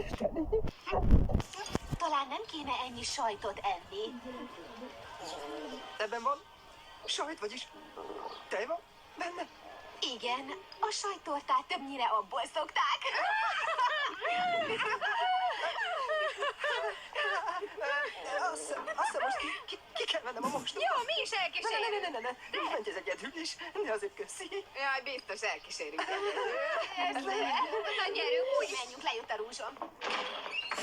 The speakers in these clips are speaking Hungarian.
Isteni! Talán nem kéne ennyi sajtot enni. Ebben van sajt, vagyis tej van benne? Igen, a sajttortát többnyire abból szokták. Azt hiszem, most ki kell vennem a mostot. Jó, mi is elkísérjük. Ne. Menj ez egyedül is, de azért köszi. Jaj, biztos elkísérjük. Na gyerünk, úgy menjünk, lejött a rúzsom.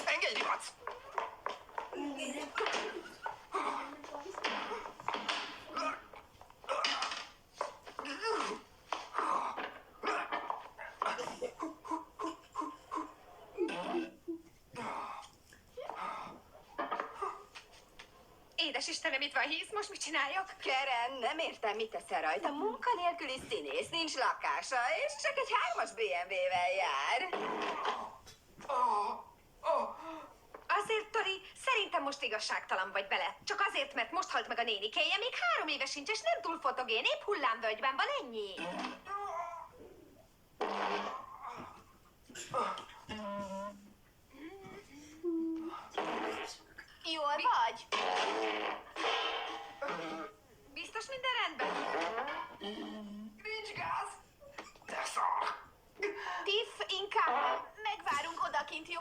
Engedj, ripac! Édes Istenem, itt van hisz, most mit csináljak? Keren, nem értem, mit teszel rajta. Munkanélküli színész, nincs lakása, és csak egy 3-as BMW-vel jár. Azért, Tori, szerintem most igazságtalan vagy bele. Csak azért, mert most halt meg a nénikéje, még 3 éves sincs, és nem túl fotogén, épp hullámvölgyben van, ennyi. Jól vagy? Biztos minden rendben? Nincs gáz! De szar! Tiff, inkább megvárunk odakint, jó?